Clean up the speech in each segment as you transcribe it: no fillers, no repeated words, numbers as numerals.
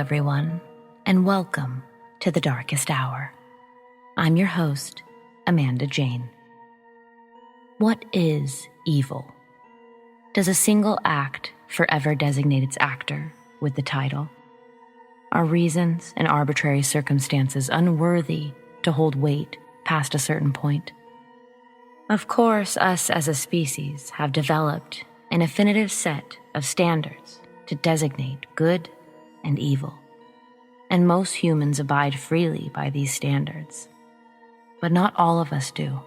everyone, and welcome to The Darkest Hour. I'm your host, Amanda Jane. What is evil? Does a single act forever designate its actor with the title? Are reasons and arbitrary circumstances unworthy to hold weight past a certain point? Of course, us as a species have developed an definitive set of standards to designate good and evil, and most humans abide freely by these standards. But not all of us do.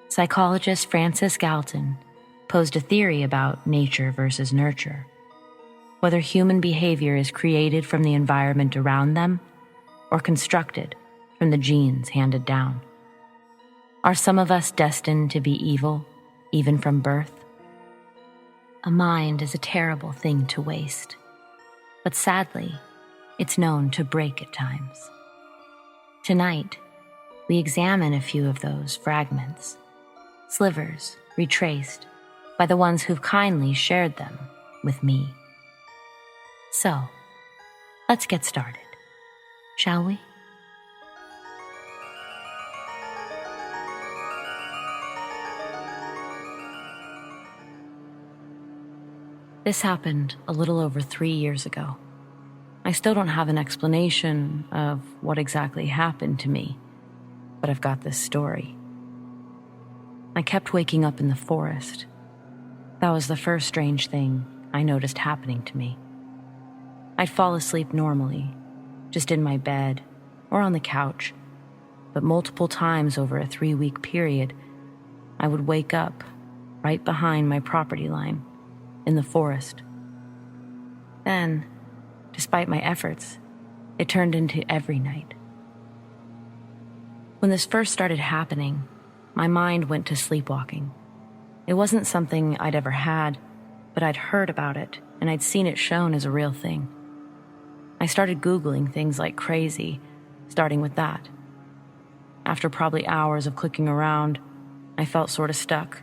Psychologist Francis Galton posed a theory about nature versus nurture, whether human behavior is created from the environment around them or constructed from the genes handed down. Are some of us destined to be evil, even from birth? A mind is a terrible thing to waste, but sadly, it's known to break at times. Tonight, we examine a few of those fragments, slivers retraced by the ones who've kindly shared them with me. So, let's get started, shall we? This happened a little over 3 years ago. I still don't have an explanation of what exactly happened to me, but I've got this story. I kept waking up in the forest. That was the first strange thing I noticed happening to me. I'd fall asleep normally, just in my bed or on the couch, but multiple times over a 3-week period, I would wake up right behind my property line in the forest. Then, despite my efforts, it turned into every night. When this first started happening, my mind went to sleepwalking. It wasn't something I'd ever had, but I'd heard about it and I'd seen it shown as a real thing. I started Googling things like crazy, starting with that. After probably hours of clicking around, I felt sort of stuck.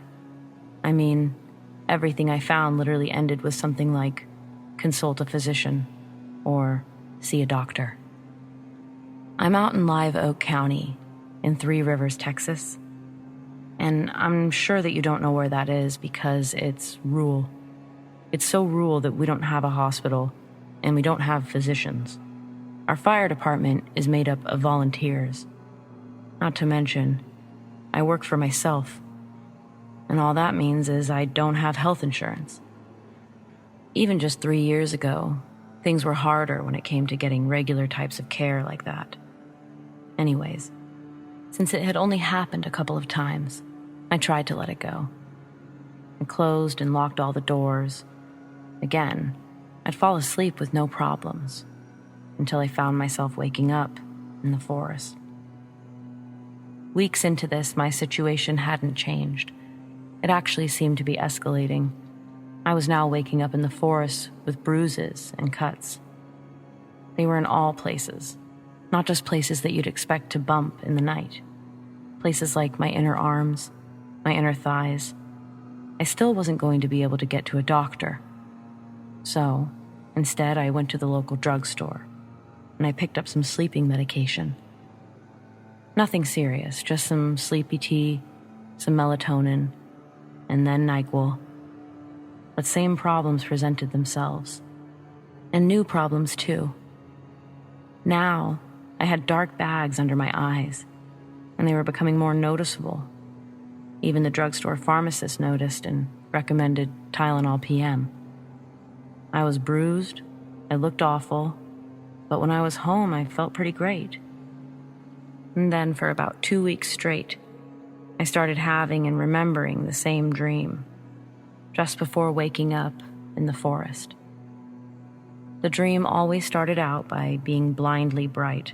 I mean, everything I found literally ended with something like, consult a physician, or see a doctor. I'm out in Live Oak County in Three Rivers, Texas, and I'm sure that you don't know where that is because it's rural. It's so rural that we don't have a hospital and we don't have physicians. Our fire department is made up of volunteers. Not to mention, I work for myself. And all that means is I don't have health insurance. Even just 3 years ago, things were harder when it came to getting regular types of care like that. Anyways, since it had only happened a couple of times, I tried to let it go. I closed and locked all the doors. Again, I'd fall asleep with no problems until I found myself waking up in the forest. Weeks into this, my situation hadn't changed. It actually seemed to be escalating. I was now waking up in the forest with bruises and cuts. They were in all places, not just places that you'd expect to bump in the night. Places like my inner arms, my inner thighs. I still wasn't going to be able to get to a doctor. So, instead, I went to the local drugstore, and I picked up some sleeping medication. Nothing serious, just some sleepy tea, some melatonin, and then NyQuil. But same problems presented themselves. And new problems too. Now, I had dark bags under my eyes, and they were becoming more noticeable. Even the drugstore pharmacist noticed and recommended Tylenol PM. I was bruised, I looked awful, but when I was home, I felt pretty great. And then for about 2 weeks straight, I started having and remembering the same dream, just before waking up in the forest. The dream always started out by being blindly bright,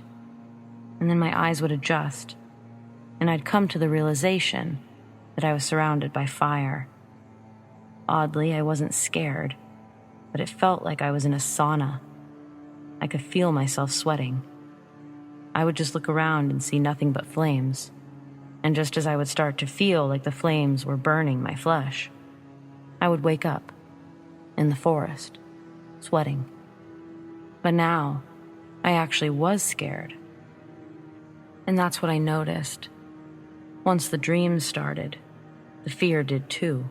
and then my eyes would adjust, and I'd come to the realization that I was surrounded by fire. Oddly, I wasn't scared, but it felt like I was in a sauna. I could feel myself sweating. I would just look around and see nothing but flames. And just as I would start to feel like the flames were burning my flesh, I would wake up in the forest, sweating. But now, I actually was scared. And that's what I noticed. Once the dreams started, the fear did too.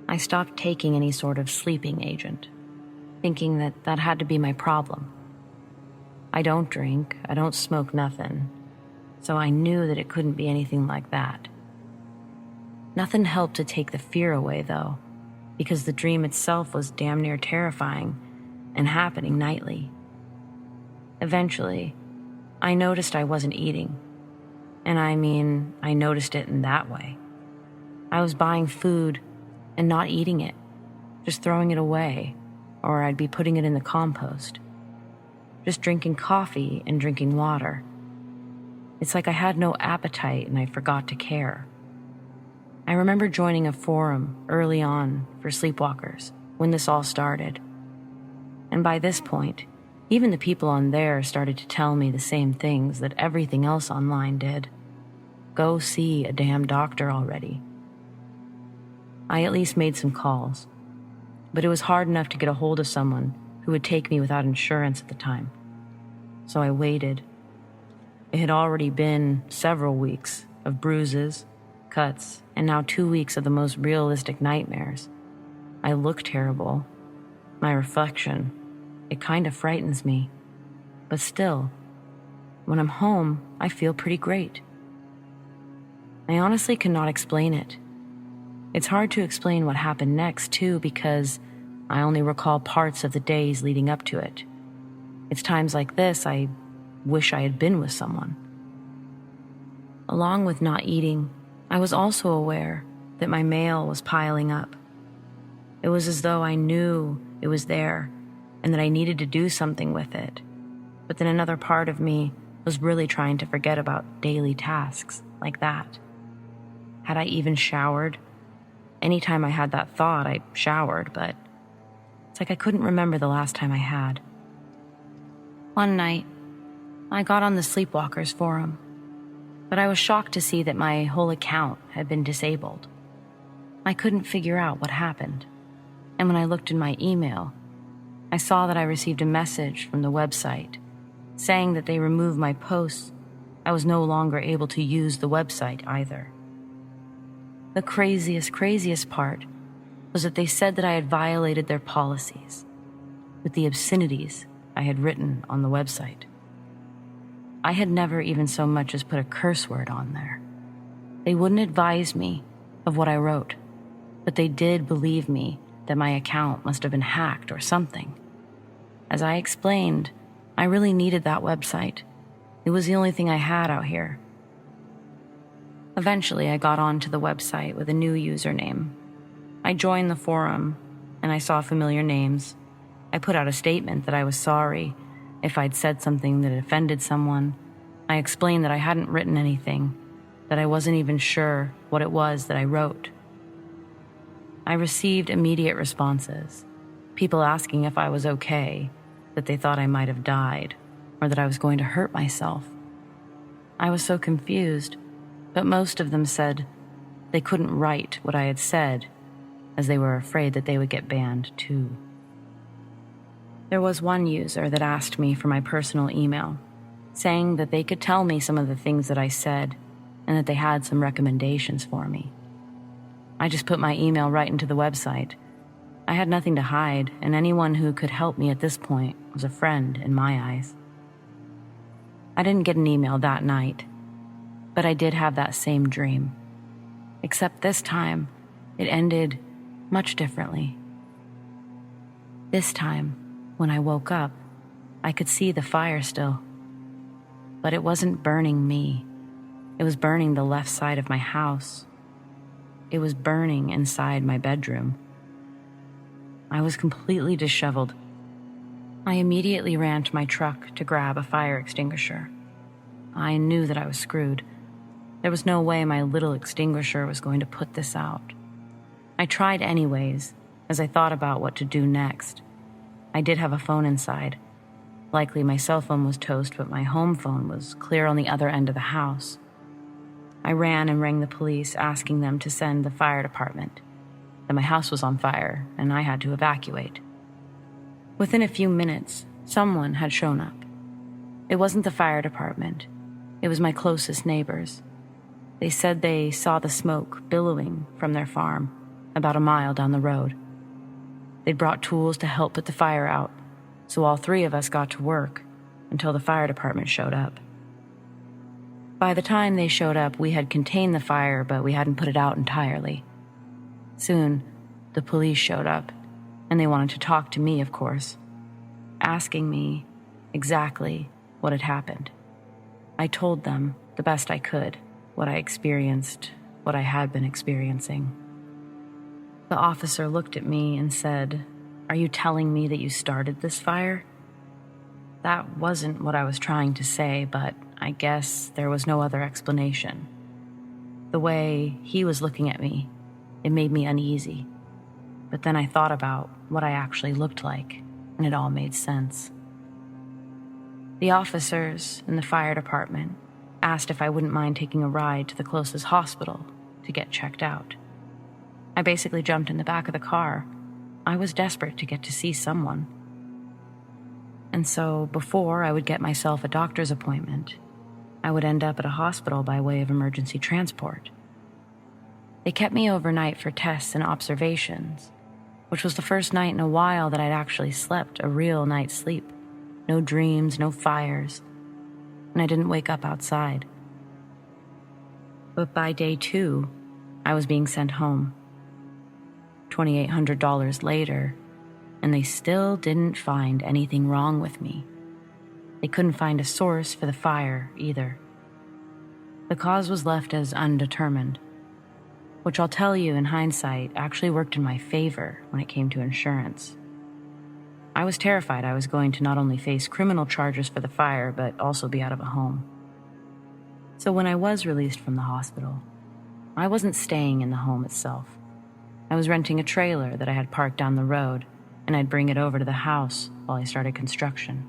I stopped taking any sort of sleeping agent, thinking that had to be my problem. I don't drink, I don't smoke nothing, so I knew that it couldn't be anything like that. Nothing helped to take the fear away, though, because the dream itself was damn near terrifying and happening nightly. Eventually, I noticed I wasn't eating. And I noticed it in that way. I was buying food and not eating it, just throwing it away, or I'd be putting it in the compost. Just drinking coffee and drinking water. It's like I had no appetite and I forgot to care. I remember joining a forum early on for sleepwalkers when this all started. And by this point, even the people on there started to tell me the same things that everything else online did. Go see a damn doctor already. I at least made some calls, but it was hard enough to get a hold of someone who would take me without insurance at the time. So I waited. It had already been several weeks of bruises, cuts, and now 2 weeks of the most realistic nightmares. I look terrible. My reflection, it kind of frightens me. But still, when I'm home, I feel pretty great. I honestly cannot explain it. It's hard to explain what happened next, too, because I only recall parts of the days leading up to it. It's times like this I wish I had been with someone. Along with not eating, I was also aware that my mail was piling up. It was as though I knew it was there and that I needed to do something with it. But then another part of me was really trying to forget about daily tasks like that. Had I even showered? Anytime I had that thought, I showered, but it's like I couldn't remember the last time I had. One night, I got on the Sleepwalkers forum, but I was shocked to see that my whole account had been disabled. I couldn't figure out what happened, and when I looked in my email, I saw that I received a message from the website saying that they removed my posts. I was no longer able to use the website either. The craziest part was that they said that I had violated their policies with the obscenities I had written on the website. I had never even so much as put a curse word on there. They wouldn't advise me of what I wrote, but they did believe me that my account must have been hacked or something. As I explained, I really needed that website. It was the only thing I had out here. Eventually, I got onto the website with a new username. I joined the forum, and I saw familiar names. I put out a statement that I was sorry if I'd said something that offended someone. I explained that I hadn't written anything, that I wasn't even sure what it was that I wrote. I received immediate responses, people asking if I was okay, that they thought I might have died, or that I was going to hurt myself. I was so confused, but most of them said they couldn't write what I had said, as they were afraid that they would get banned too. There was one user that asked me for my personal email, saying that they could tell me some of the things that I said, and that they had some recommendations for me. I just put my email right into the website. I had nothing to hide, and anyone who could help me at this point was a friend in my eyes. I didn't get an email that night, but I did have that same dream. Except this time, it ended much differently. This time, when I woke up, I could see the fire still. But it wasn't burning me. It was burning the left side of my house. It was burning inside my bedroom. I was completely disheveled. I immediately ran to my truck to grab a fire extinguisher. I knew that I was screwed. There was no way my little extinguisher was going to put this out. I tried anyways, as I thought about what to do next. I did have a phone inside. Likely my cell phone was toast, but my home phone was clear on the other end of the house. I ran and rang the police, asking them to send the fire department, that my house was on fire and I had to evacuate. Within a few minutes, someone had shown up. It wasn't the fire department. It was my closest neighbors. They said they saw the smoke billowing from their farm about a mile down the road. They'd brought tools to help put the fire out, so all three of us got to work until the fire department showed up. By the time they showed up, we had contained the fire, but we hadn't put it out entirely. Soon, the police showed up, and they wanted to talk to me, of course, asking me exactly what had happened. I told them, the best I could, what I experienced, what I had been experiencing. The officer looked at me and said, "Are you telling me that you started this fire?" That wasn't what I was trying to say, but I guess there was no other explanation. The way he was looking at me, it made me uneasy. But then I thought about what I actually looked like, and it all made sense. The officers in the fire department asked if I wouldn't mind taking a ride to the closest hospital to get checked out. I basically jumped in the back of the car. I was desperate to get to see someone. And so before I would get myself a doctor's appointment, I would end up at a hospital by way of emergency transport. They kept me overnight for tests and observations, which was the first night in a while that I'd actually slept a real night's sleep. No dreams, no fires, and I didn't wake up outside. But by day 2, I was being sent home. $2,800 later, and they still didn't find anything wrong with me. They couldn't find a source for the fire either. The cause was left as undetermined, which I'll tell you in hindsight actually worked in my favor when it came to insurance. I was terrified I was going to not only face criminal charges for the fire, but also be out of a home. So when I was released from the hospital, I wasn't staying in the home itself. I was renting a trailer that I had parked down the road, and I'd bring it over to the house while I started construction.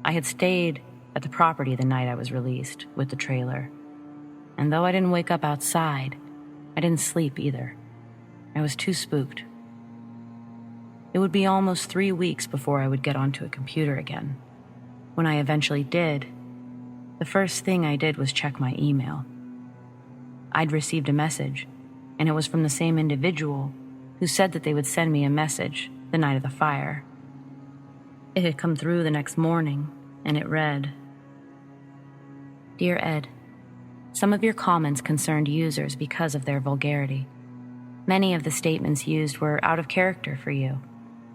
I had stayed at the property the night I was released with the trailer, and though I didn't wake up outside, I didn't sleep either. I was too spooked. It would be almost 3 weeks before I would get onto a computer again. When I eventually did, the first thing I did was check my email. I'd received a message, and it was from the same individual who said that they would send me a message the night of the fire. It had come through the next morning, and it read, "Dear Ed, some of your comments concerned users because of their vulgarity. Many of the statements used were out of character for you.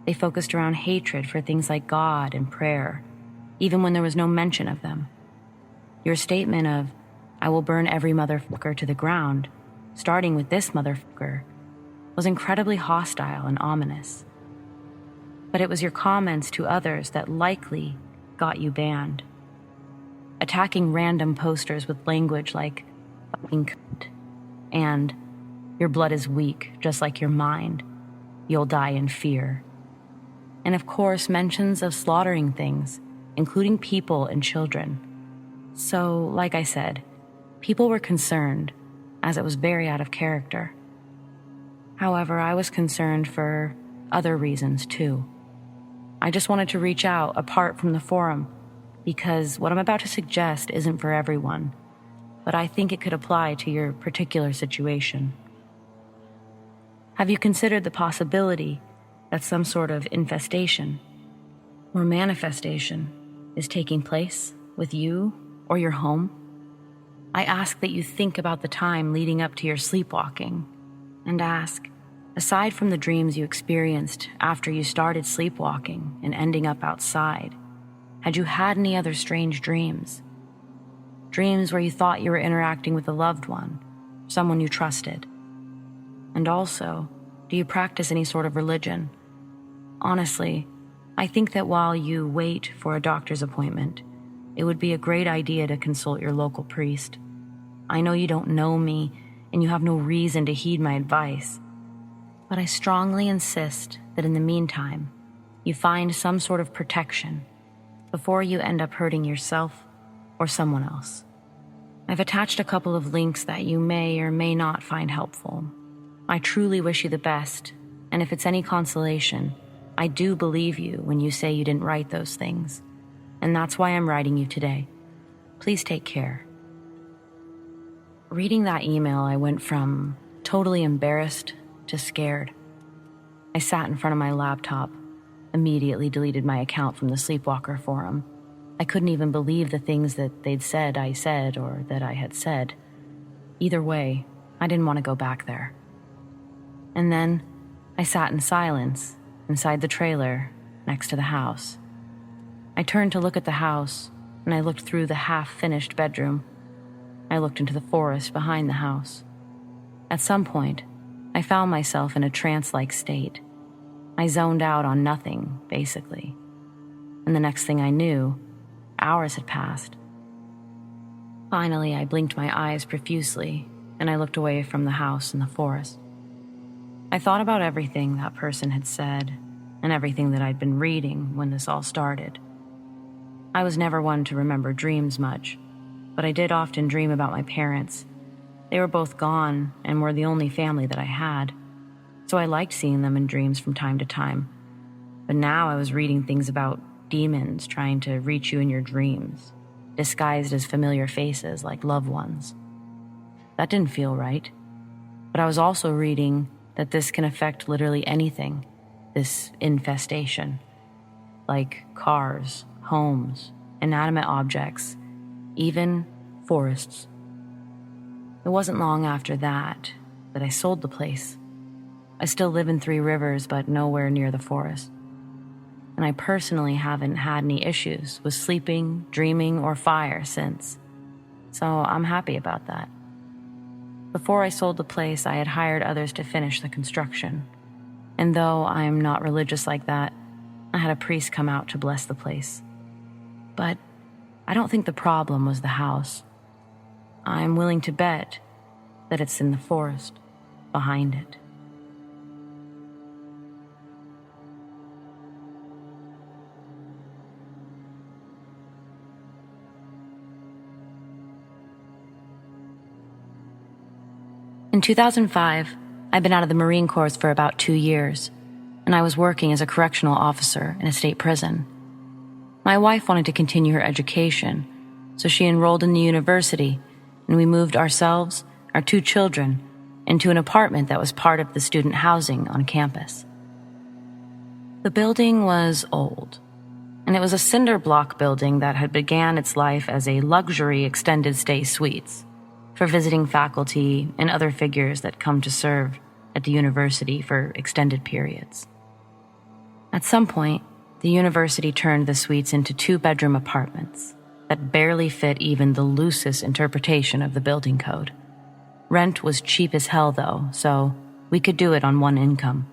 They focused around hatred for things like God and prayer, even when there was no mention of them. Your statement of, 'I will burn every motherfucker to the ground,' starting with this motherfucker, was incredibly hostile and ominous. But it was your comments to others that likely got you banned. Attacking random posters with language like, 'fucking cunt,' and 'your blood is weak, just like your mind. You'll die in fear.' And of course, mentions of slaughtering things, including people and children. So, like I said, people were concerned, as it was very out of character. However, I was concerned for other reasons too. I just wanted to reach out apart from the forum, because what I'm about to suggest isn't for everyone, but I think it could apply to your particular situation. Have you considered the possibility that some sort of infestation or manifestation is taking place with you or your home? I ask that you think about the time leading up to your sleepwalking and ask, aside from the dreams you experienced after you started sleepwalking and ending up outside, had you had any other strange dreams? Dreams where you thought you were interacting with a loved one, someone you trusted? And also, do you practice any sort of religion? Honestly, I think that while you wait for a doctor's appointment, it would be a great idea to consult your local priest. I know you don't know me, and you have no reason to heed my advice, but I strongly insist that in the meantime, you find some sort of protection before you end up hurting yourself or someone else. I've attached a couple of links that you may or may not find helpful. I truly wish you the best, and if it's any consolation, I do believe you when you say you didn't write those things, and that's why I'm writing you today. Please take care." Reading that email, I went from totally embarrassed to scared. I sat in front of my laptop, immediately deleted my account from the Sleepwalker forum. I couldn't even believe the things that they'd said I said or that I had said. Either way, I didn't want to go back there. And then I sat in silence inside the trailer next to the house. I turned to look at the house, and I looked through the half-finished bedroom. I looked into the forest behind the house. At some point, I found myself in a trance-like state. I zoned out on nothing, basically. And the next thing I knew, hours had passed. Finally, I blinked my eyes profusely, and I looked away from the house and the forest. I thought about everything that person had said, and everything that I'd been reading when this all started. I was never one to remember dreams much, but I did often dream about my parents. They were both gone and were the only family that I had, so I liked seeing them in dreams from time to time. But now I was reading things about demons trying to reach you in your dreams, disguised as familiar faces like loved ones. That didn't feel right. But I was also reading that this can affect literally anything, this infestation, like cars, homes, inanimate objects, even forests. It wasn't long after that I sold the place. I still live in Three Rivers, but nowhere near the forest. And I personally haven't had any issues with sleeping, dreaming, or fire since. So I'm happy about that. Before I sold the place, I had hired others to finish the construction. And though I'm not religious like that, I had a priest come out to bless the place. But I don't think the problem was the house. I'm willing to bet that it's in the forest behind it. In 2005, I'd been out of the Marine Corps for about 2 years, and I was working as a correctional officer in a state prison. My wife wanted to continue her education, so she enrolled in the university, and we moved ourselves, our 2 children, into an apartment that was part of the student housing on campus. The building was old, and it was a cinder block building that had began its life as a luxury extended stay suites for visiting faculty and other figures that come to serve at the university for extended periods. At some point, the university turned the suites into 2-bedroom apartments that barely fit even the loosest interpretation of the building code. Rent was cheap as hell, though, so we could do it on one income.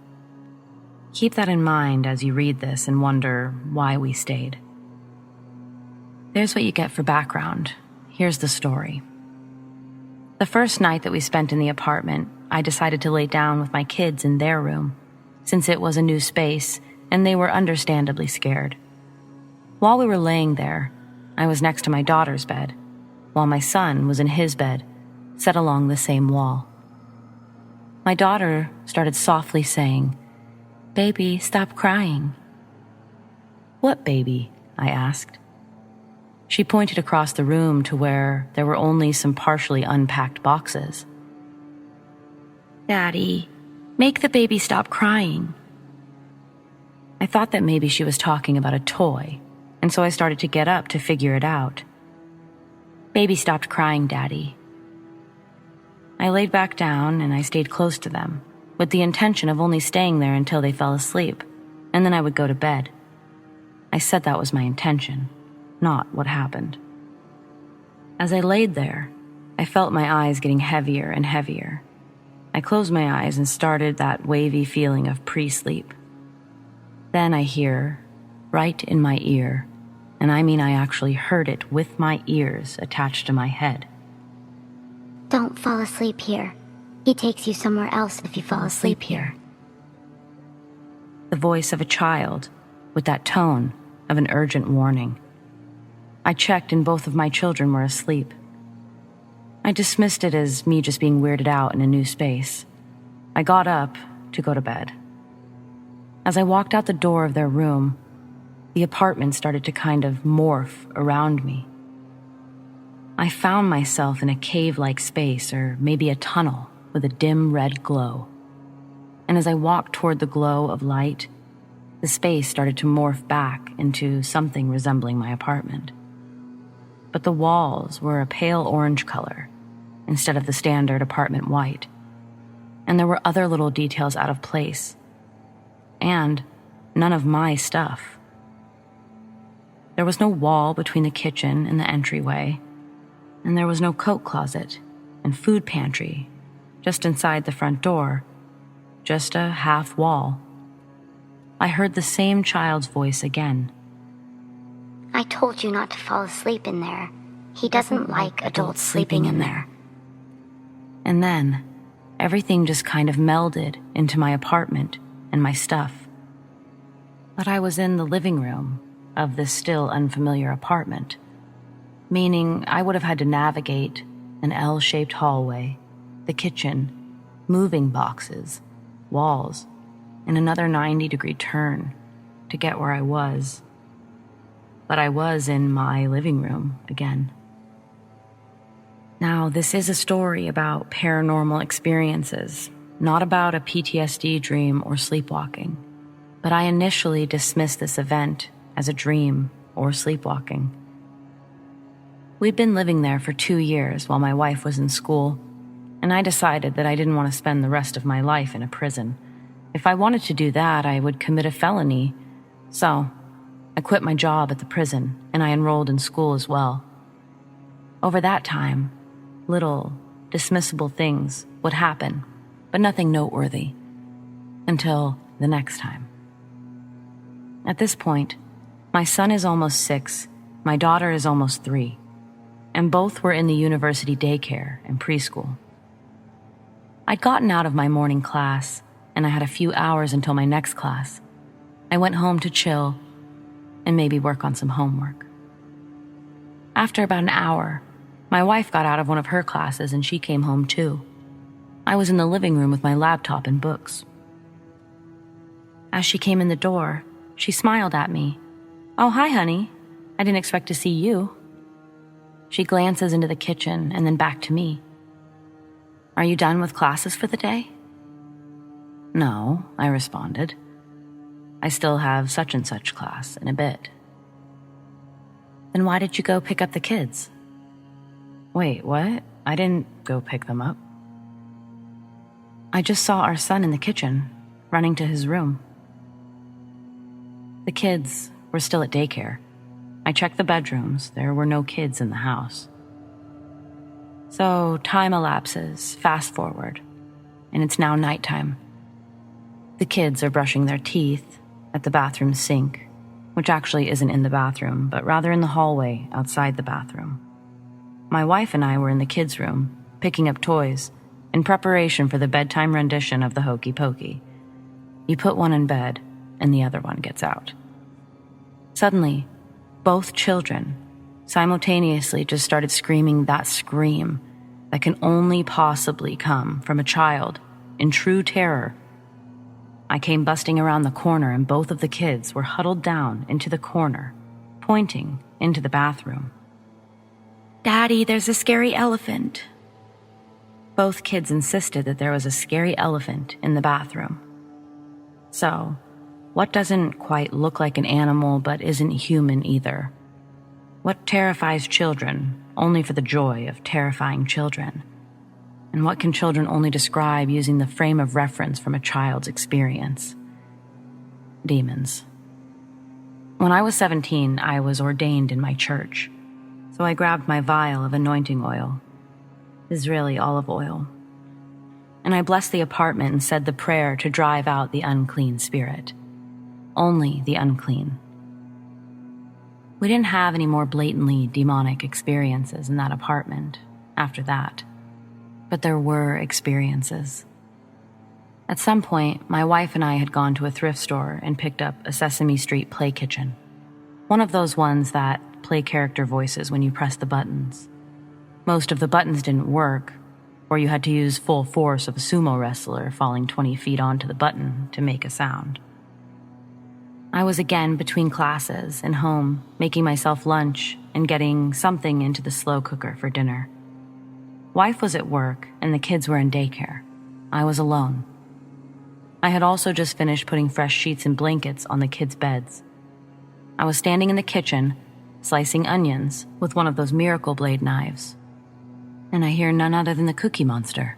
Keep that in mind as you read this and wonder why we stayed. There's what you get for background. Here's the story. The first night that we spent in the apartment, I decided to lay down with my kids in their room, since it was a new space and they were understandably scared. While we were laying there, I was next to my daughter's bed, while my son was in his bed, set along the same wall. My daughter started softly saying, "Baby, stop crying." "What baby?" I asked. She pointed across the room to where there were only some partially unpacked boxes. "Daddy, make the baby stop crying." I thought that maybe she was talking about a toy, and so I started to get up to figure it out. "Baby stopped crying, Daddy." I laid back down and I stayed close to them, with the intention of only staying there until they fell asleep, and then I would go to bed. I said that was my intention, not what happened. As I laid there, I felt my eyes getting heavier and heavier. I closed my eyes and started that wavy feeling of pre-sleep. Then I hear, right in my ear, and I mean I actually heard it with my ears attached to my head. "Don't fall asleep here. He takes you somewhere else if you fall asleep here." The voice of a child, with that tone of an urgent warning. I checked and both of my children were asleep. I dismissed it as me just being weirded out in a new space. I got up to go to bed. As I walked out the door of their room, the apartment started to kind of morph around me. I found myself in a cave-like space, or maybe a tunnel with a dim red glow. And as I walked toward the glow of light, the space started to morph back into something resembling my apartment. But the walls were a pale orange color instead of the standard apartment white. And there were other little details out of place. And none of my stuff. There was no wall between the kitchen and the entryway, and there was no coat closet and food pantry just inside the front door, just a half wall. I heard the same child's voice again. I told you not to fall asleep in there. He doesn't like adults sleeping in there. And then, everything just kind of melded into my apartment and my stuff. But I was in the living room of this still unfamiliar apartment, meaning I would have had to navigate an L-shaped hallway, the kitchen, moving boxes, walls, and another 90-degree turn to get where I was. But I was in my living room again. Now, this is a story about paranormal experiences, not about a PTSD dream or sleepwalking, but I initially dismissed this event as a dream or sleepwalking. We'd been living there for 2 years while my wife was in school, and I decided that I didn't want to spend the rest of my life in a prison. If I wanted to do that, I would commit a felony. So, I quit my job at the prison, and I enrolled in school as well. Over that time, little, dismissible things would happen, but nothing noteworthy, until the next time. At this point, my son is almost 6, my daughter is almost 3, and both were in the university daycare and preschool. I'd gotten out of my morning class, and I had a few hours until my next class. I went home to chill and maybe work on some homework. After about an hour, my wife got out of one of her classes and she came home too. I was in the living room with my laptop and books. As she came in the door, she smiled at me. "Oh, hi, honey. I didn't expect to see you." She glances into the kitchen and then back to me. "Are you done with classes for the day?" "No," I responded. "I still have such and such class in a bit." "Then why did you go pick up the kids?" "Wait, what? I didn't go pick them up." "I just saw our son in the kitchen, running to his room." The kids were still at daycare. I checked the bedrooms. There were no kids in the house. So time elapses, fast forward, and it's now nighttime. The kids are brushing their teeth at the bathroom sink, which actually isn't in the bathroom, but rather in the hallway outside the bathroom. My wife and I were in the kids' room, picking up toys, in preparation for the bedtime rendition of the Hokey Pokey. You put one in bed, and the other one gets out. Suddenly, both children simultaneously just started screaming that scream that can only possibly come from a child in true terror. I came busting around the corner, and both of the kids were huddled down into the corner, pointing into the bathroom. "Daddy, there's a scary elephant." Both kids insisted that there was a scary elephant in the bathroom. So, what doesn't quite look like an animal but isn't human either? What terrifies children only for the joy of terrifying children? And what can children only describe using the frame of reference from a child's experience? Demons. When I was 17, I was ordained in my church, so I grabbed my vial of anointing oil, Israeli olive oil, and I blessed the apartment and said the prayer to drive out the unclean spirit. Only the unclean. We didn't have any more blatantly demonic experiences in that apartment after that, but there were experiences. At some point, my wife and I had gone to a thrift store and picked up a Sesame Street play kitchen, one of those ones that play character voices when you press the buttons. Most of the buttons didn't work, or you had to use full force of a sumo wrestler falling 20 feet onto the button to make a sound. I was again between classes and home, making myself lunch and getting something into the slow cooker for dinner. Wife was at work and the kids were in daycare. I was alone. I had also just finished putting fresh sheets and blankets on the kids' beds. I was standing in the kitchen, slicing onions with one of those Miracle Blade knives. And I hear none other than the Cookie Monster.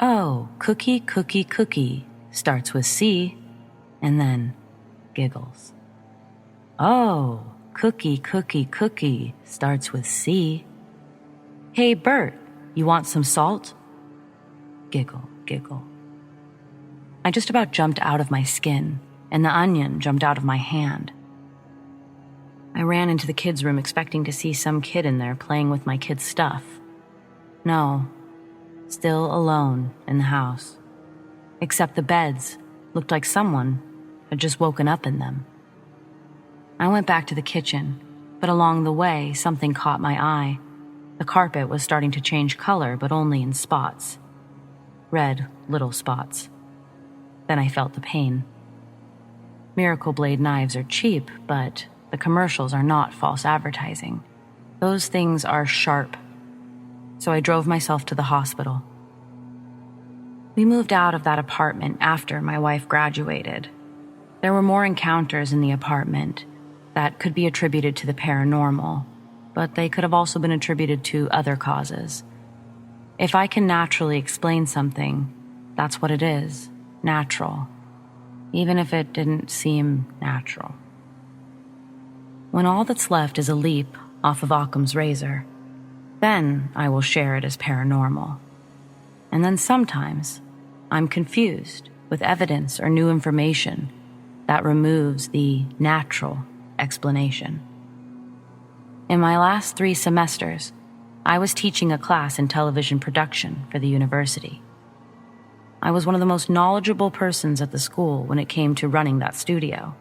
Oh, cookie, cookie, cookie, starts with C, and then giggles. Oh, cookie, cookie, cookie, starts with C. Hey, Bert, you want some salt? Giggle, giggle. I just about jumped out of my skin, and the onion jumped out of my hand. I ran into the kids' room expecting to see some kid in there playing with my kids' stuff. No, still alone in the house. Except the beds looked like someone had just woken up in them. I went back to the kitchen, but along the way, something caught my eye. The carpet was starting to change color, but only in spots. Red, little spots. Then I felt the pain. Miracle Blade knives are cheap, but the commercials are not false advertising. Those things are sharp. So I drove myself to the hospital. We moved out of that apartment after my wife graduated. There were more encounters in the apartment that could be attributed to the paranormal, but they could have also been attributed to other causes. If I can naturally explain something, that's what it is, natural, even if it didn't seem natural. When all that's left is a leap off of Occam's razor, then I will share it as paranormal. And then sometimes I'm confused with evidence or new information that removes the natural explanation. In my last 3 semesters, I was teaching a class in television production for the university. I was one of the most knowledgeable persons at the school when it came to running that studio.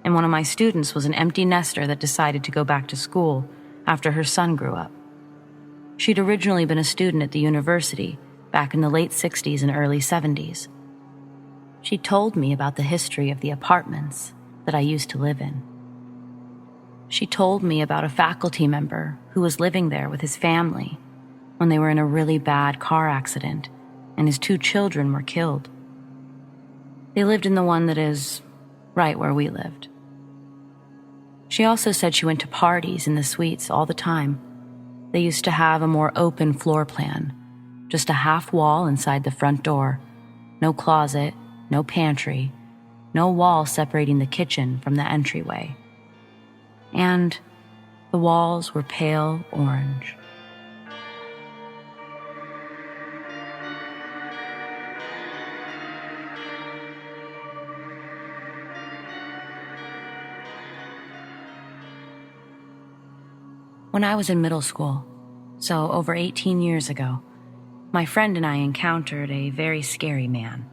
And one of my students was an empty nester that decided to go back to school after her son grew up. She'd originally been a student at the university back in the late 60s and early 70s. She told me about the history of the apartments that I used to live in. She told me about a faculty member who was living there with his family when they were in a really bad car accident and his 2 children were killed. They lived in the one that is right where we lived. She also said she went to parties in the suites all the time. They used to have a more open floor plan, just a half wall inside the front door, no closet, no pantry, no wall separating the kitchen from the entryway. And the walls were pale orange. When I was in middle school, so over 18 years ago, my friend and I encountered a very scary man.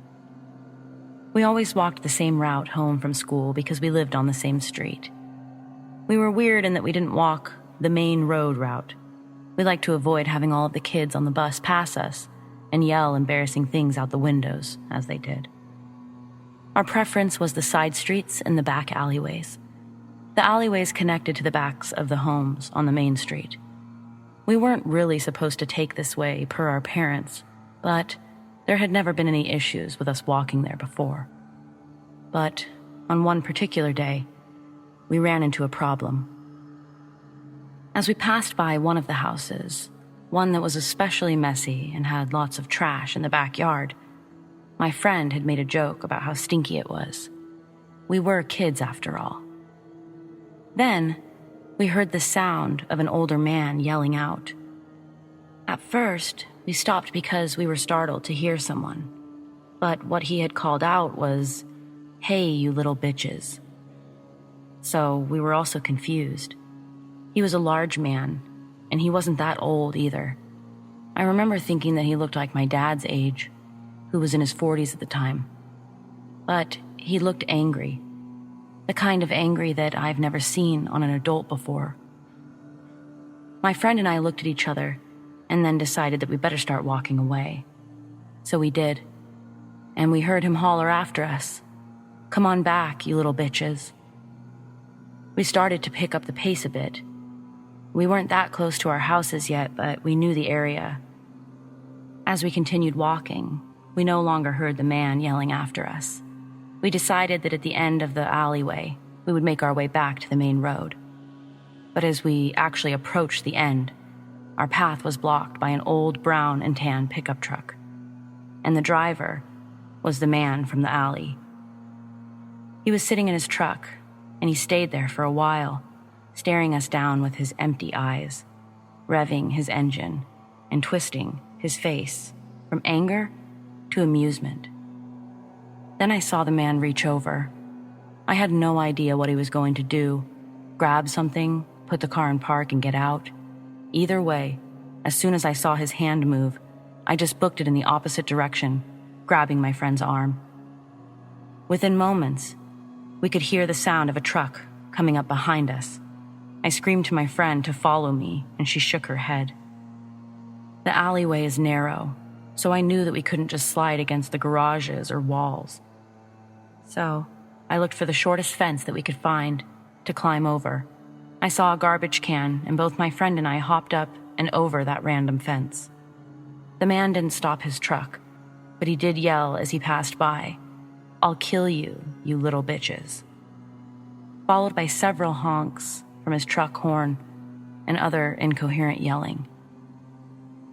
We always walked the same route home from school because we lived on the same street. We were weird in that we didn't walk the main road route. We liked to avoid having all of the kids on the bus pass us and yell embarrassing things out the windows as they did. Our preference was the side streets and the back alleyways. The alleyways connected to the backs of the homes on the main street. We weren't really supposed to take this way per our parents, but there had never been any issues with us walking there before. But on one particular day, we ran into a problem. As we passed by one of the houses, one that was especially messy and had lots of trash in the backyard, my friend had made a joke about how stinky it was. We were kids after all. Then, we heard the sound of an older man yelling out. At first, we stopped because we were startled to hear someone. But what he had called out was, "Hey, you little bitches." So we were also confused. He was a large man, and he wasn't that old either. I remember thinking that he looked like my dad's age, who was in his 40s at the time. But he looked angry. The kind of angry that I've never seen on an adult before. My friend and I looked at each other and then decided that we better start walking away. So we did, and we heard him holler after us, Come on back, you little bitches." We started to pick up the pace a bit. We weren't that close to our houses yet, but we knew the area. As we continued walking, we no longer heard the man yelling after us. We decided that at the end of the alleyway, we would make our way back to the main road. But as we actually approached the end, our path was blocked by an old brown and tan pickup truck. And the driver was the man from the alley. He was sitting in his truck, and he stayed there for a while, staring us down with his empty eyes, revving his engine and twisting his face from anger to amusement. Then I saw the man reach over. I had no idea what he was going to do. Grab something, put the car in park, and get out. Either way, as soon as I saw his hand move, I just booked it in the opposite direction, grabbing my friend's arm. Within moments, we could hear the sound of a truck coming up behind us. I screamed to my friend to follow me, and she shook her head. The alleyway is narrow, so I knew that we couldn't just slide against the garages or walls. So I looked for the shortest fence that we could find to climb over. I saw a garbage can, and both my friend and I hopped up and over that random fence. The man didn't stop his truck, but he did yell as he passed by, "I'll kill you, you little bitches," followed by several honks from his truck horn and other incoherent yelling.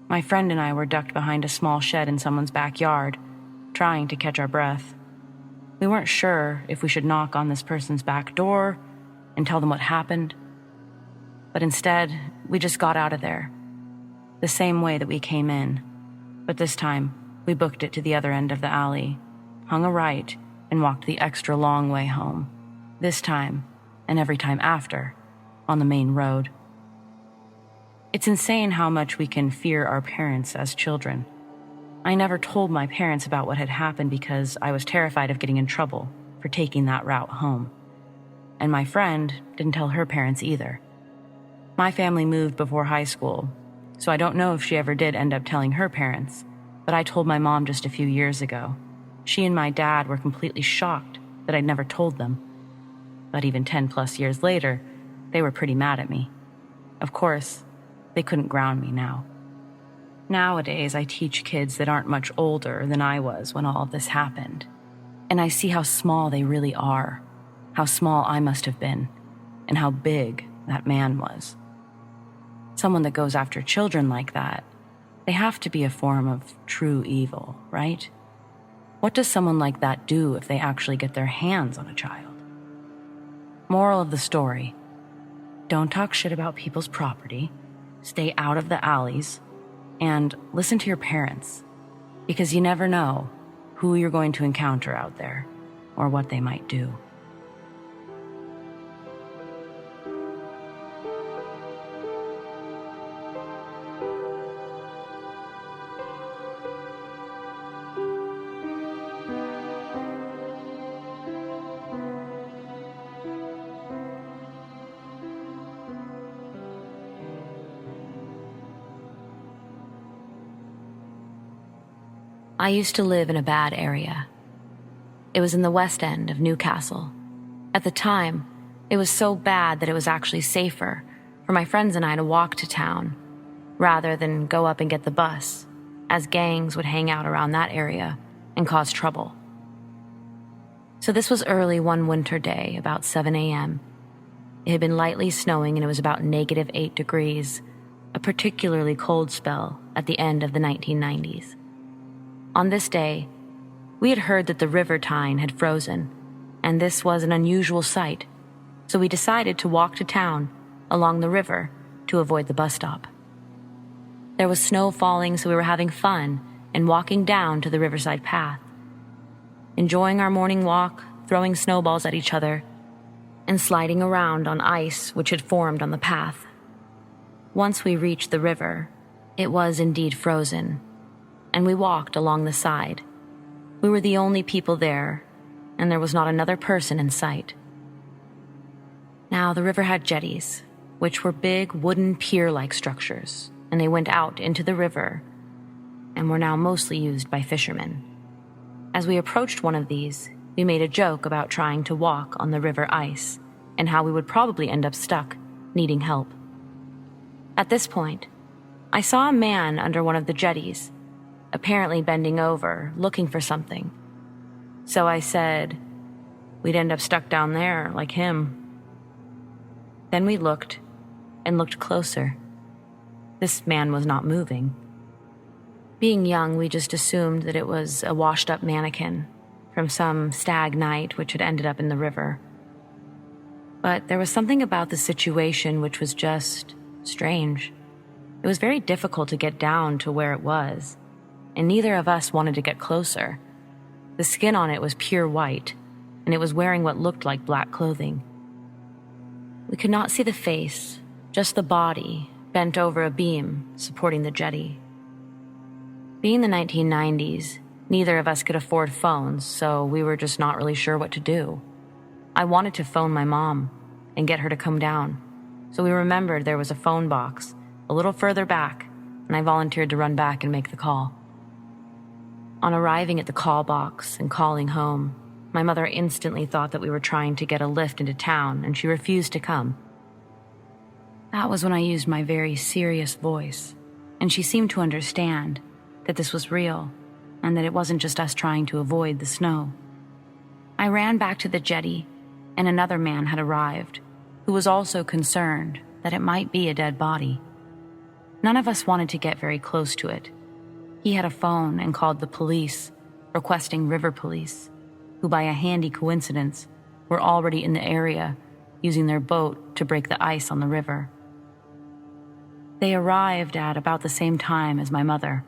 My friend and I were ducked behind a small shed in someone's backyard, trying to catch our breath. We weren't sure if we should knock on this person's back door and tell them what happened, but instead, we just got out of there, the same way that we came in, but this time, we booked it to the other end of the alley, hung a right, and walked the extra long way home, this time, and every time after, on the main road. It's insane how much we can fear our parents as children. I never told my parents about what had happened because I was terrified of getting in trouble for taking that route home. And my friend didn't tell her parents either. My family moved before high school, so I don't know if she ever did end up telling her parents, but I told my mom just a few years ago. She and my dad were completely shocked that I'd never told them. But even 10+ years later, they were pretty mad at me. Of course, they couldn't ground me now. Nowadays, I teach kids that aren't much older than I was when all of this happened. And I see how small they really are, how small I must have been, and how big that man was. Someone that goes after children like that, they have to be a form of true evil, right? What does someone like that do if they actually get their hands on a child? Moral of the story: don't talk shit about people's property, stay out of the alleys, and listen to your parents, because you never know who you're going to encounter out there or what they might do. I used to live in a bad area. It was in the west end of Newcastle. At the time, it was so bad that it was actually safer for my friends and I to walk to town rather than go up and get the bus, as gangs would hang out around that area and cause trouble. So this was early one winter day, about 7 a.m. It had been lightly snowing and it was about -8 degrees, a particularly cold spell at the end of the 1990s. On this day, we had heard that the river Tyne had frozen, and this was an unusual sight, so we decided to walk to town along the river to avoid the bus stop. There was snow falling, so we were having fun and walking down to the riverside path, enjoying our morning walk, throwing snowballs at each other, and sliding around on ice which had formed on the path. Once we reached the river, it was indeed frozen, and we walked along the side. We were the only people there, and there was not another person in sight. Now, the river had jetties, which were big wooden pier-like structures, and they went out into the river and were now mostly used by fishermen. As we approached one of these, we made a joke about trying to walk on the river ice and how we would probably end up stuck, needing help. At this point, I saw a man under one of the jetties, apparently bending over, looking for something. So I said, we'd end up stuck down there like him. Then we looked and looked closer. This man was not moving. Being young, we just assumed that it was a washed-up mannequin from some stag night which had ended up in the river. But there was something about the situation which was just strange. It was very difficult to get down to where it was, and neither of us wanted to get closer. The skin on it was pure white, and it was wearing what looked like black clothing. We could not see the face, just the body, bent over a beam supporting the jetty. Being the 1990s, neither of us could afford phones, so we were just not really sure what to do. I wanted to phone my mom and get her to come down, so we remembered there was a phone box a little further back, and I volunteered to run back and make the call. On arriving at the call box and calling home, my mother instantly thought that we were trying to get a lift into town, and she refused to come. That was when I used my very serious voice, and she seemed to understand that this was real and that it wasn't just us trying to avoid the snow. I ran back to the jetty, and another man had arrived, who was also concerned that it might be a dead body. None of us wanted to get very close to it. He had a phone and called the police, requesting river police, who by a handy coincidence were already in the area using their boat to break the ice on the river. They arrived at about the same time as my mother.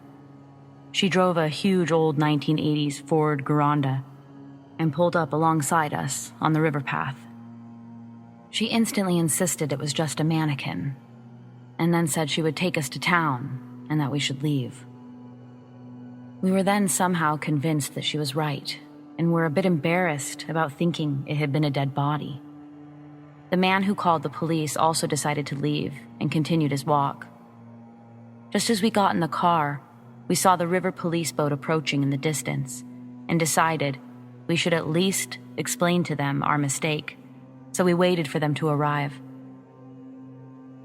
She drove a huge old 1980s Ford Garanda and pulled up alongside us on the river path. She instantly insisted it was just a mannequin, and then said she would take us to town and that we should leave. We were then somehow convinced that she was right, and were a bit embarrassed about thinking it had been a dead body. The man who called the police also decided to leave and continued his walk. Just as we got in the car, we saw the river police boat approaching in the distance and decided we should at least explain to them our mistake, so we waited for them to arrive.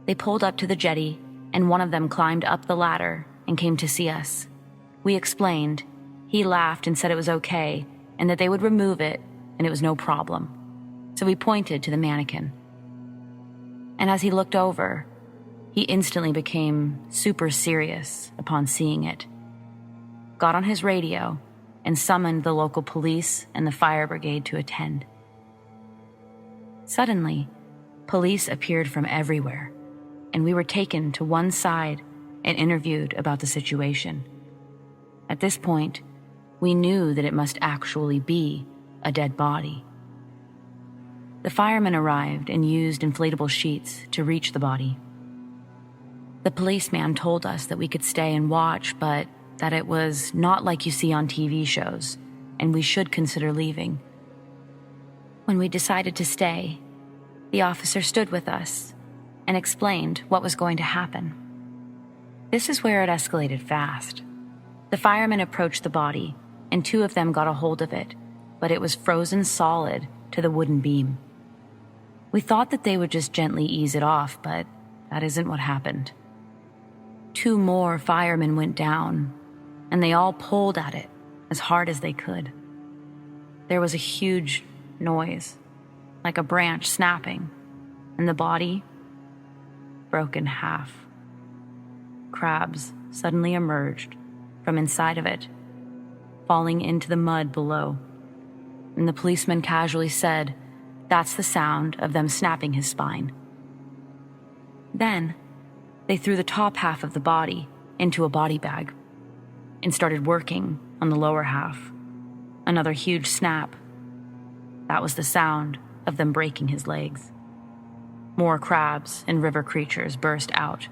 They pulled up to the jetty, and one of them climbed up the ladder and came to see us. We explained. He laughed and said it was okay, and that they would remove it, and it was no problem. So we pointed to the mannequin. And as he looked over, he instantly became super serious upon seeing it, got on his radio, and summoned the local police and the fire brigade to attend. Suddenly, police appeared from everywhere, and we were taken to one side and interviewed about the situation. At this point, we knew that it must actually be a dead body. The firemen arrived and used inflatable sheets to reach the body. The policeman told us that we could stay and watch, but that it was not like you see on TV shows, and we should consider leaving. When we decided to stay, the officer stood with us and explained what was going to happen. This is where it escalated fast. The firemen approached the body, and two of them got a hold of it, but it was frozen solid to the wooden beam. We thought that they would just gently ease it off, but that isn't what happened. Two more firemen went down, and they all pulled at it as hard as they could. There was a huge noise, like a branch snapping, and the body broke in half. Crabs suddenly emerged from inside of it, falling into the mud below, and the policeman casually said, "That's the sound of them snapping his spine." Then, they threw the top half of the body into a body bag and started working on the lower half. Another huge snap. That was the sound of them breaking his legs. More crabs and river creatures burst out.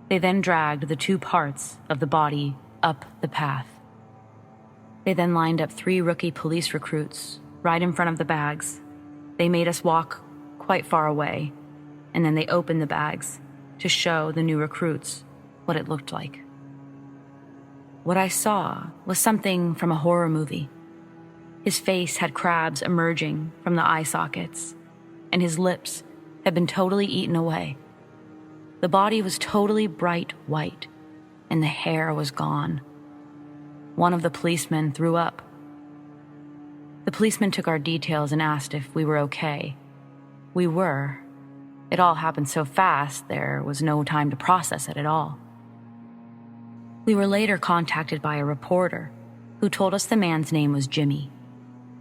They then dragged the two parts of the body up the path. They then lined up 3 rookie police recruits right in front of the bags. They made us walk quite far away, and then they opened the bags to show the new recruits what it looked like. What I saw was something from a horror movie. His face had crabs emerging from the eye sockets, and his lips had been totally eaten away. The body was totally bright white, and the hair was gone. One of the policemen threw up. The policeman took our details and asked if we were okay. We were. It all happened so fast, there was no time to process it at all. We were later contacted by a reporter who told us the man's name was Jimmy,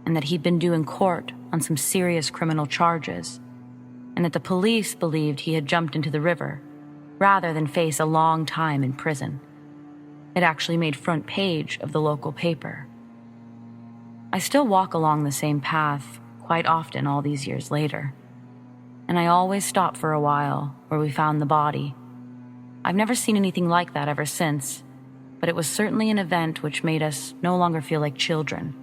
and that he'd been due in court on some serious criminal charges, and that the police believed he had jumped into the river rather than face a long time in prison. It actually made front page of the local paper. I still walk along the same path quite often all these years later, and I always stop for a while where we found the body. I've never seen anything like that ever since, but it was certainly an event which made us no longer feel like children,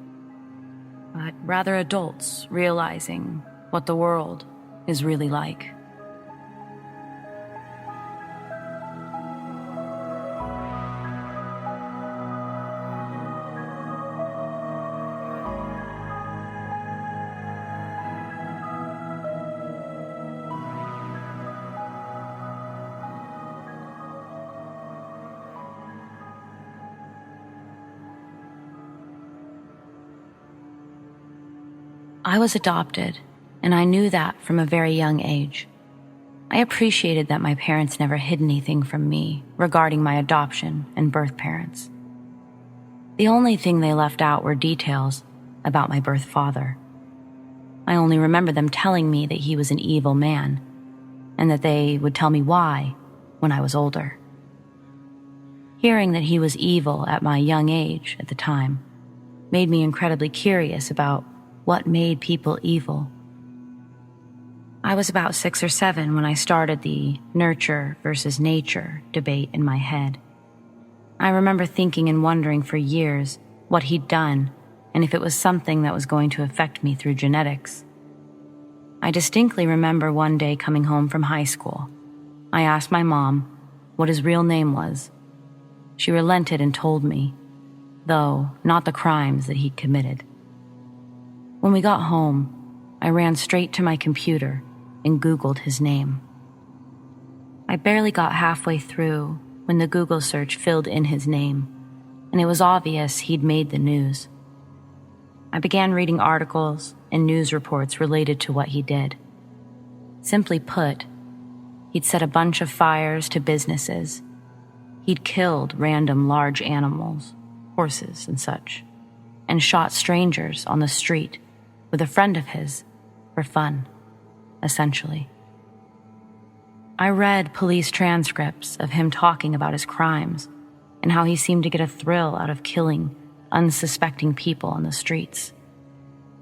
but rather adults realizing what the world is really like. I was adopted, and I knew that from a very young age. I appreciated that my parents never hid anything from me regarding my adoption and birth parents. The only thing they left out were details about my birth father. I only remember them telling me that he was an evil man, and that they would tell me why when I was older. Hearing that he was evil at my young age at the time made me incredibly curious about what made people evil. I was about 6 or 7 when I started the nurture versus nature debate in my head. I remember thinking and wondering for years what he'd done and if it was something that was going to affect me through genetics. I distinctly remember one day coming home from high school. I asked my mom what his real name was. She relented and told me, though not the crimes that he'd committed. When we got home, I ran straight to my computer and Googled his name. I barely got halfway through when the Google search filled in his name, and it was obvious he'd made the news. I began reading articles and news reports related to what he did. Simply put, he'd set a bunch of fires to businesses. He'd killed random large animals, horses and such, and shot strangers on the street with a friend of his for fun, essentially. I read police transcripts of him talking about his crimes and how he seemed to get a thrill out of killing unsuspecting people on the streets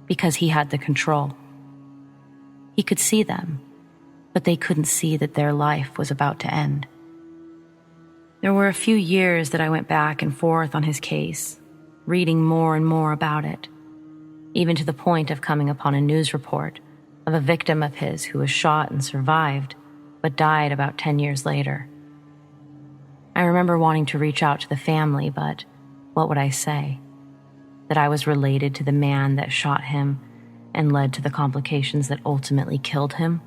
because he had the control. He could see them, but they couldn't see that their life was about to end. There were a few years that I went back and forth on his case, reading more and more about it, even to the point of coming upon a news report of a victim of his who was shot and survived, but died about 10 years later. I remember wanting to reach out to the family, but what would I say? That I was related to the man that shot him and led to the complications that ultimately killed him?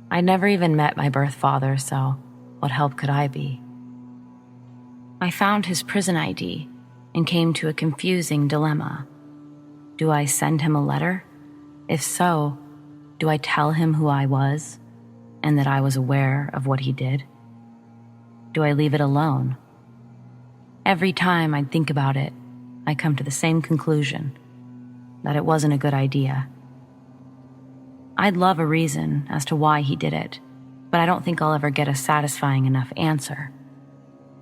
I'd never even met my birth father, so what help could I be? I found his prison ID and came to a confusing dilemma. Do I send him a letter? If so, do I tell him who I was and that I was aware of what he did? Do I leave it alone? Every time I think about it, I come to the same conclusion, that it wasn't a good idea. I'd love a reason as to why he did it, but I don't think I'll ever get a satisfying enough answer.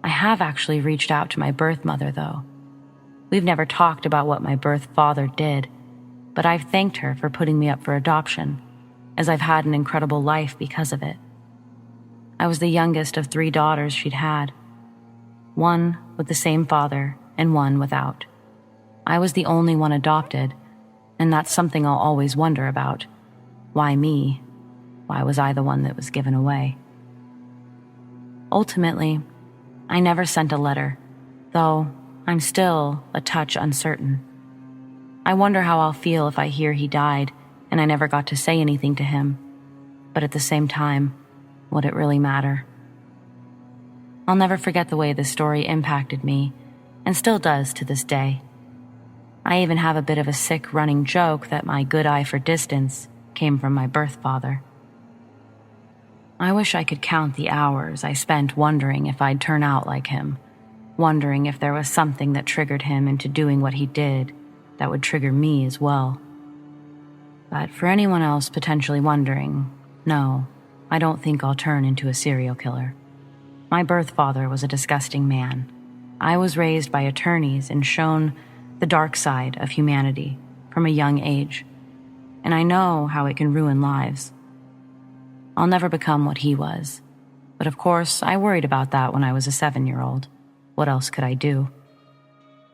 I have actually reached out to my birth mother, though. We've never talked about what my birth father did, but I've thanked her for putting me up for adoption, as I've had an incredible life because of it. I was the youngest of 3 daughters she'd had, one with the same father and one without. I was the only one adopted, and that's something I'll always wonder about. Why me? Why was I the one that was given away? Ultimately, I never sent a letter, though I'm still a touch uncertain. I wonder how I'll feel if I hear he died and I never got to say anything to him. But at the same time, would it really matter? I'll never forget the way this story impacted me, and still does to this day. I even have a bit of a sick running joke that my good eye for distance came from my birth father. I wish I could count the hours I spent wondering if I'd turn out like him, wondering if there was something that triggered him into doing what he did that would trigger me as well. But for anyone else potentially wondering, no, I don't think I'll turn into a serial killer. My birth father was a disgusting man. I was raised by attorneys and shown the dark side of humanity from a young age, and I know how it can ruin lives. I'll never become what he was, but of course I worried about that when I was a 7-year-old. What else could I do?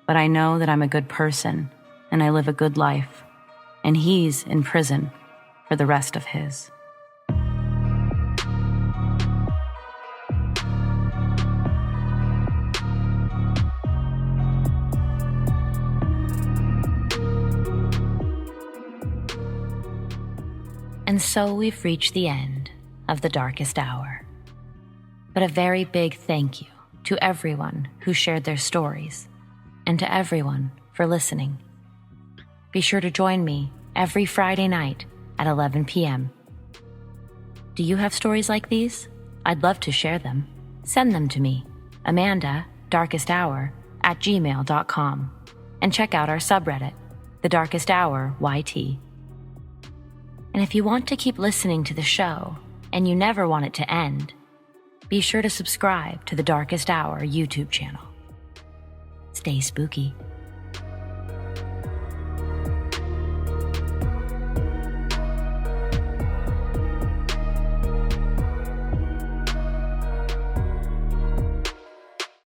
But I know that I'm a good person, and I live a good life, and he's in prison for the rest of his. And so we've reached the end of The Darkest Hour. But a very big thank you to everyone who shared their stories, and to everyone for listening. Be sure to join me every Friday night at 11 p.m. Do you have stories like these? I'd love to share them. Send them to me, amandadarkesthour@gmail.com, and check out our subreddit, The Darkest Hour YT. And if you want to keep listening to the show and you never want it to end, be sure to subscribe to The Darkest Hour YouTube channel. Stay spooky.